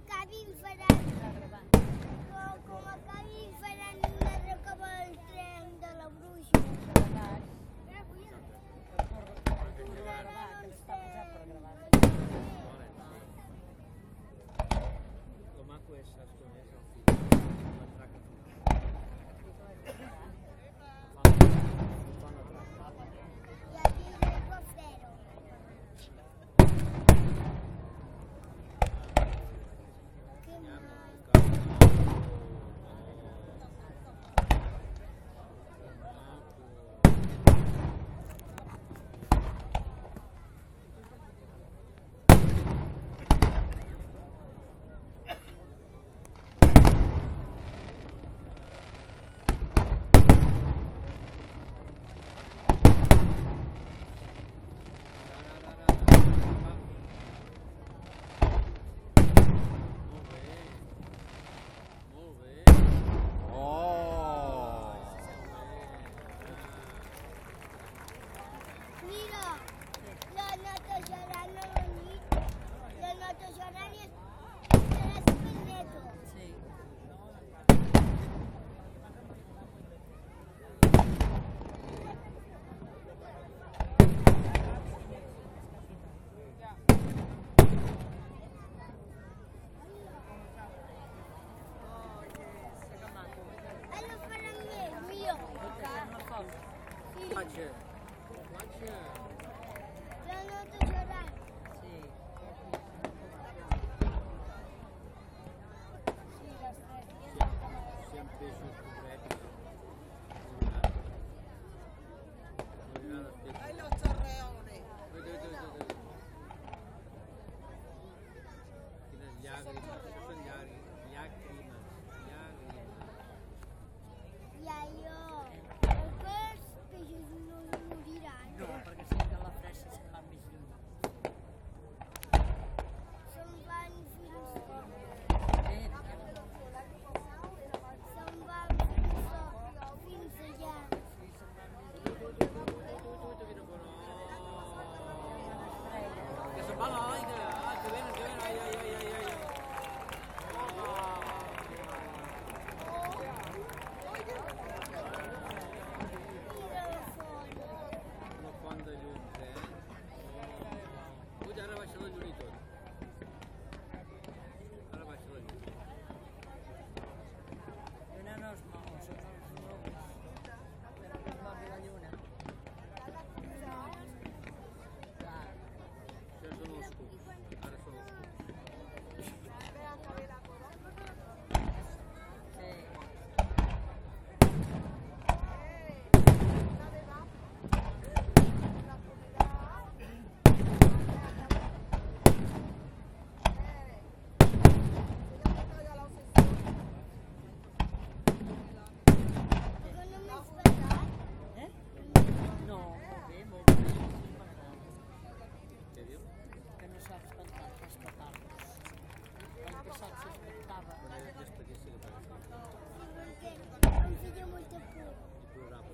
acabi faran... Com acabi faran una recaba del tren de la bruixa. Lo maco és, saps com és el fill? L'entraca final. I aquí devo fer-ho. Que maco. Mira, la netejaran a la nit, la netejaran i estarà superneto. Sí. Allò faran més, millor. Sí, Platja. Platja. la netejaran. Sí. Sí, les tres. 100 peixos concrets. ¡Ay, los chorreones! Quines llàgrimes, això són llàgrimes. I allò, els peixos no moriran. No, perquè sí que la fressa se'n va més lluny. Se'n van fins... Bé, Se'n van fins allà. Que se'n va l'aigua. Ah, que venen. Ai. Mira la font. Una font de llums, Ui, ara baixa la llum i tot. Ara baixa la llum. lluna no es mou, són els núvols. No es mou la lluna. Clar. Això són els cucs. Ara són els cucs. Sí. Que no m'he esperat. Eh? No, molt bé, molt bé. Sí, m'agrada. Què diu? Que no s'ha espantat les patates. L'any passat s'espantava. Però és d'experiència que passa. Perquè em feia molta por. Programa.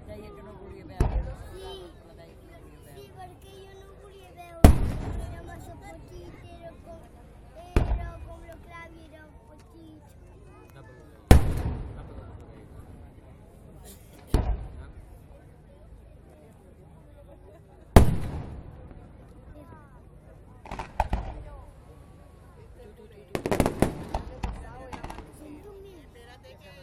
Deia que no volia veure. Sí. La deia que no volia Sí, veure. perquè jo no volia veure. Era massa petit, era com la Clàudia era petit. Cap a la Sento més. Espérate que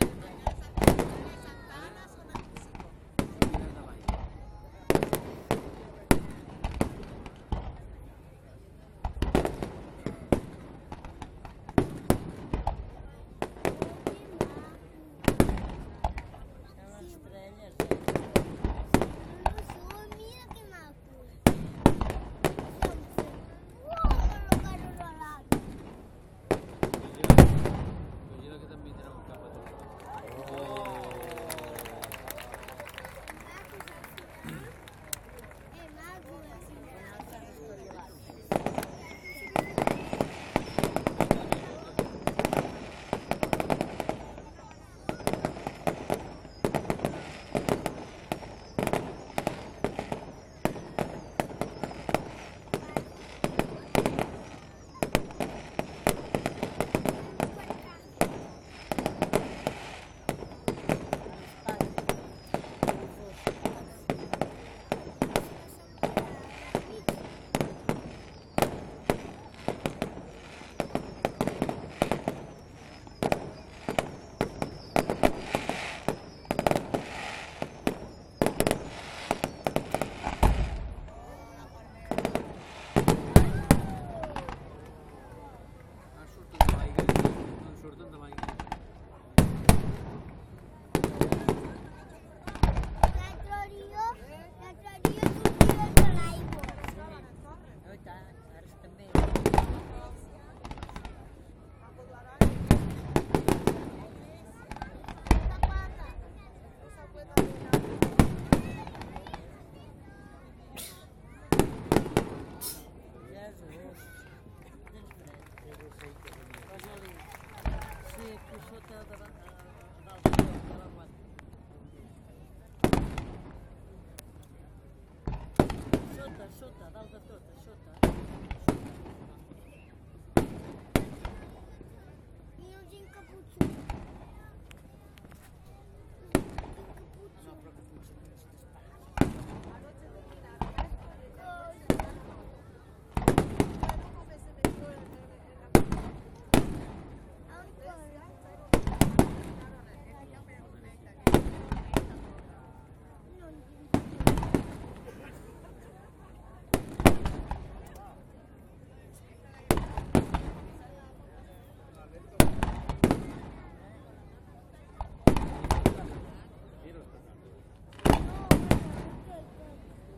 sota, dalt de tot, a sota. I no tinc caputxó. No, però que potser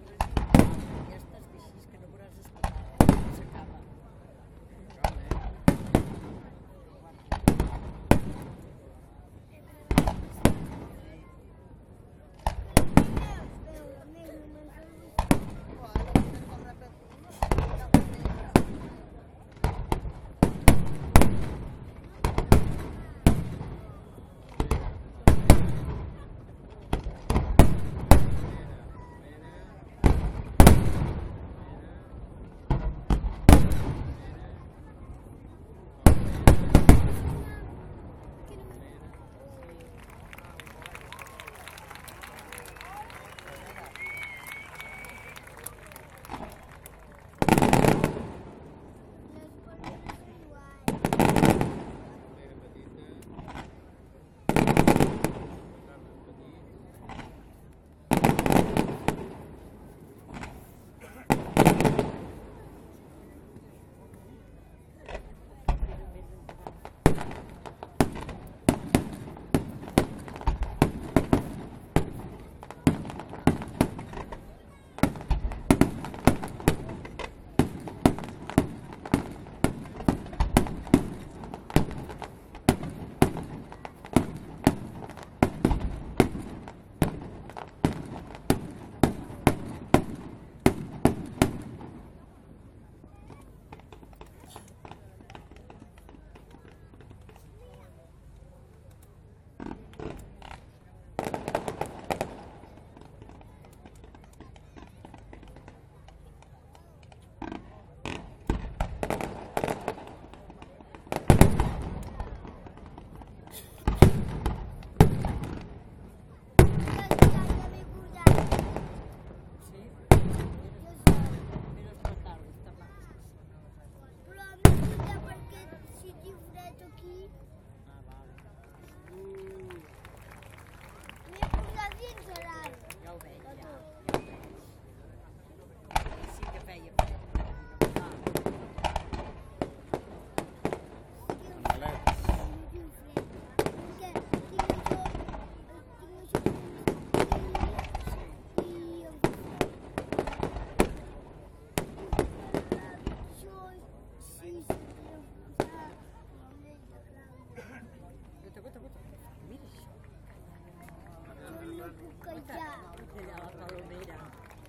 no és aquestes bicis que no veuràs espetar, s'acaba.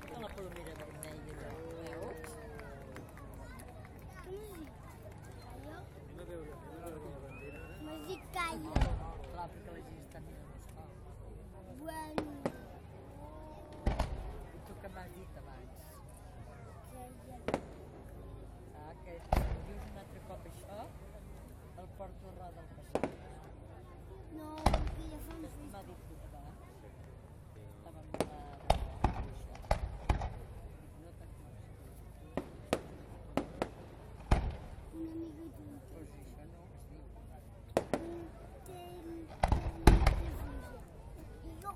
Allà la palomera vermella, allò, veus? M'has dit calla. Clar, perquè la gent està mirant l'escola. Bueno, I tu què m'has dit abans? calla. Ah, que si em dius un altre cop això, el porto a roda al passat. No, perquè ja fa un M'ha fred. dit vostè. Estava amb la bruixa. No t'activis. Una amiga d'un Pues això no, es diu. I jo,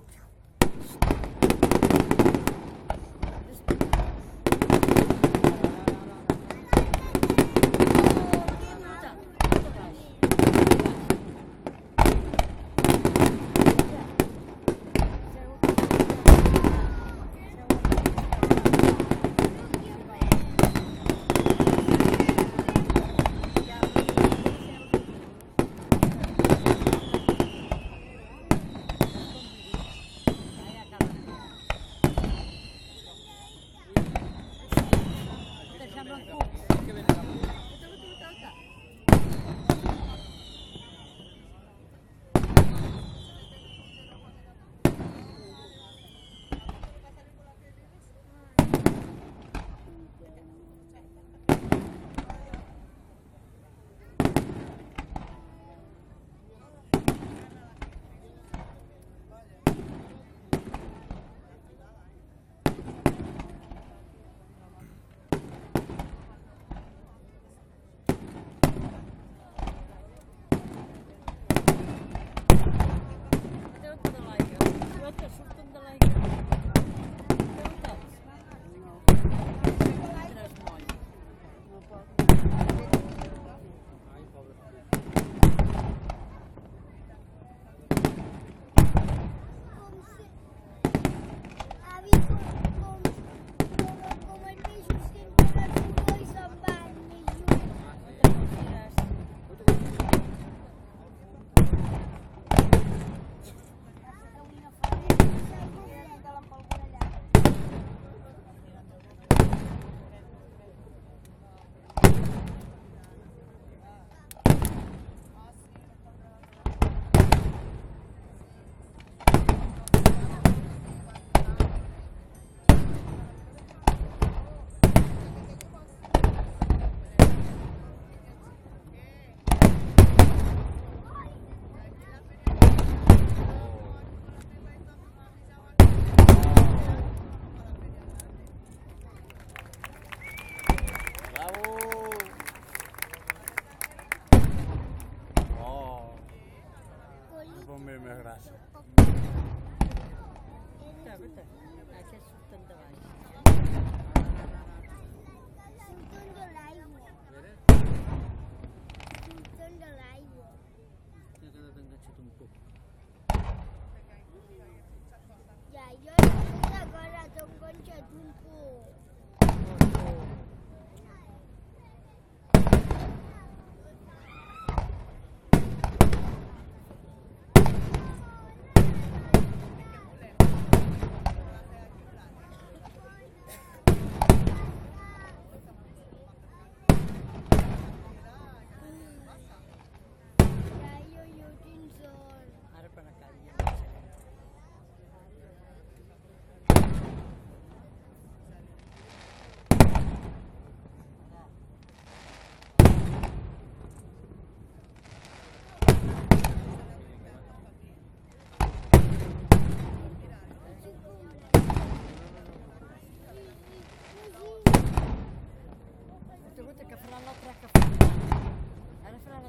Deixa'm el cuc.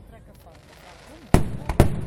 altre que fa? Que fa pum, pum,